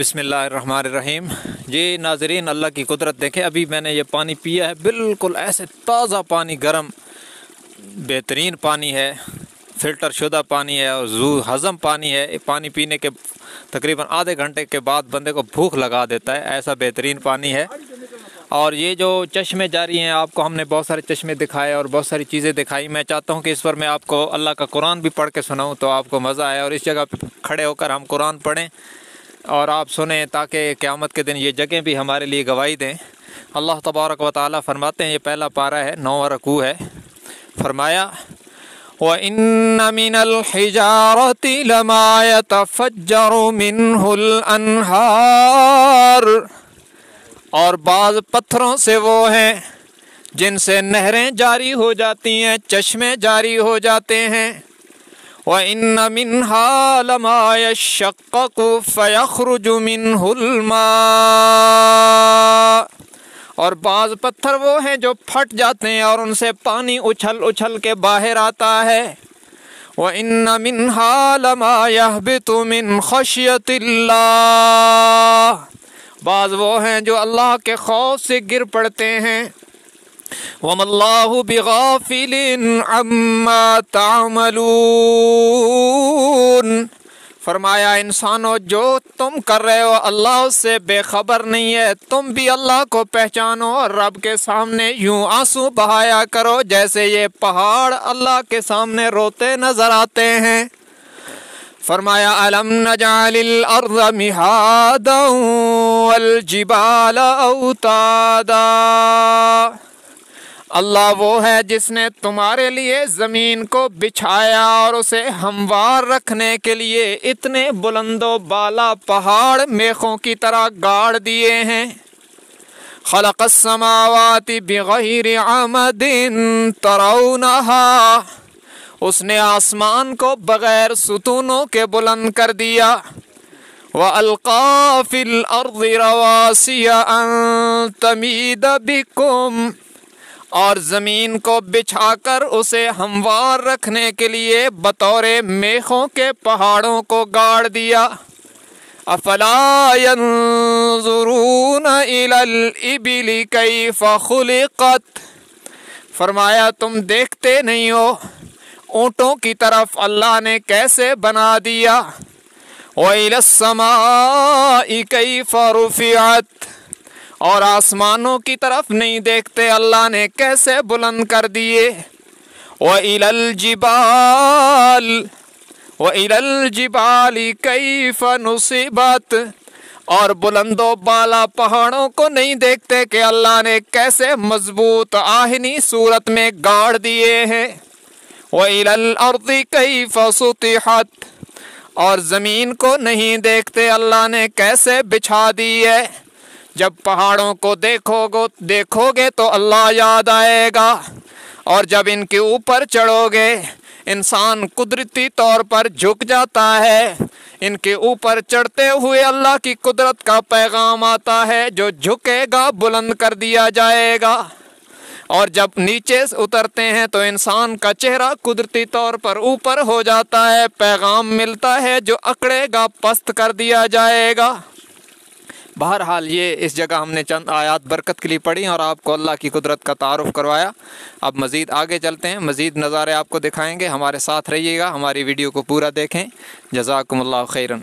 बिस्मिल्लाहिर्रहमानिर्रहीम। जी नाज़रीन, अल्लाह की कुदरत देखें। अभी मैंने ये पानी पिया है, बिल्कुल ऐसे ताज़ा पानी, गर्म बेहतरीन पानी है, फ़िल्टर शुदा पानी है और ज़ू हज़म पानी है। पानी पीने के तकरीबन आधे घंटे के बाद बंदे को भूख लगा देता है, ऐसा बेहतरीन पानी है। और ये जो चश्मे जारी हैं, आपको हमने बहुत सारे चश्मे दिखाए और बहुत सारी चीज़ें दिखाई। मैं चाहता हूँ कि इस पर मैं आपको अल्लाह का कुरान भी पढ़ के सुनाऊँ तो आपको मज़ा आए, और इस जगह पर खड़े होकर हम कुरान पढ़ें और आप सुने, ताकि क़यामत के दिन ये जगह भी हमारे लिए गवाही दें। अल्लाह तबारक व तआला फरमाते हैं, ये पहला पारा है, 9वां रकू है। फरमाया व इन्न मिनल हिजारति लमा यतफज्जरु मिन्हुल अनहार, और बाज़ पत्थरों से वो हैं जिनसे नहरें जारी हो जाती हैं, चश्मे जारी हो जाते हैं। व इन्न मिन्हा लमा यशक्ककु फयख्रुजु मिन्हुल मा, और बाज़ पत्थर वो हैं जो फट जाते हैं और उनसे पानी उछल उछल के बाहर आता है। व इन्न मिन्हा लमा यहबितु मिन खश्यतिल्लाह, बाज़ वो हैं जो अल्लाह के खौफ से गिर पड़ते हैं। वमल्लाहु बिगाफिलिन अम्मा तामलून, फरमाया इंसानों, जो तुम कर रहे हो अल्लाह उससे बेखबर नहीं है। तुम भी अल्लाह को पहचानो और रब के सामने यूं आंसू बहाया करो जैसे ये पहाड़ अल्लाह के सामने रोते नजर आते हैं। फरमाया अलम नजअलिल अर्ज़ मिहादन वल जिबाल औतादा, अल्लाह वो है जिसने तुम्हारे लिए ज़मीन को बिछाया और उसे हमवार रखने के लिए इतने बुलंदो बाला पहाड़ मेखों की तरह गाड़ दिए हैं। खलक़स समावाति बिग़ैरि अमदिन तरौनहा, उसने आसमान को बग़ैर सुतूनों के बुलंद कर दिया। व अलक़ा फ़िल अर्ज़ि रवासिया अन तमीद बिकुम, और ज़मीन को बिछाकर उसे हमवार रखने के लिए बतौरे मेखों के पहाड़ों को गाड़ दिया। अफ़ला यंज़ुरून इलल इबिली कैफ़ खुलिक़त, फरमाया तुम देखते नहीं हो ऊँटों की तरफ अल्लाह ने कैसे बना दिया। व इलस समाई कैफ़ रुफ़िअत, और आसमानों की तरफ नहीं देखते अल्लाह ने कैसे बुलंद कर दिए। व इलल जिबाली कैफ़ नुसिबत, और बुलंदो बाला पहाड़ों को नहीं देखते कि अल्लाह ने कैसे मजबूत आहनी सूरत में गाड़ दिए हैं। व इलल अर्ज़ि कैफ़ सुतिहत, और ज़मीन को नहीं देखते अल्लाह ने कैसे बिछा दी है। जब पहाड़ों को देखोगे तो अल्लाह याद आएगा, और जब इनके ऊपर चढ़ोगे इंसान कुदरती तौर पर झुक जाता है। इनके ऊपर चढ़ते हुए अल्लाह की कुदरत का पैगाम आता है, जो झुकेगा बुलंद कर दिया जाएगा। और जब नीचे उतरते हैं तो इंसान का चेहरा कुदरती तौर पर ऊपर हो जाता है, पैगाम मिलता है जो अकड़ेगा पस्त कर दिया जाएगा। बहरहाल ये इस जगह हमने चंद आयात बरकत के लिए पढ़ी और आपको अल्लाह की कुदरत का तारुफ करवाया। अब मज़ीद आगे चलते हैं, मज़ीद नज़ारे आपको दिखाएंगे। हमारे साथ रहिएगा, हमारी वीडियो को पूरा देखें। जज़ाकुमुल्लाह खैरन।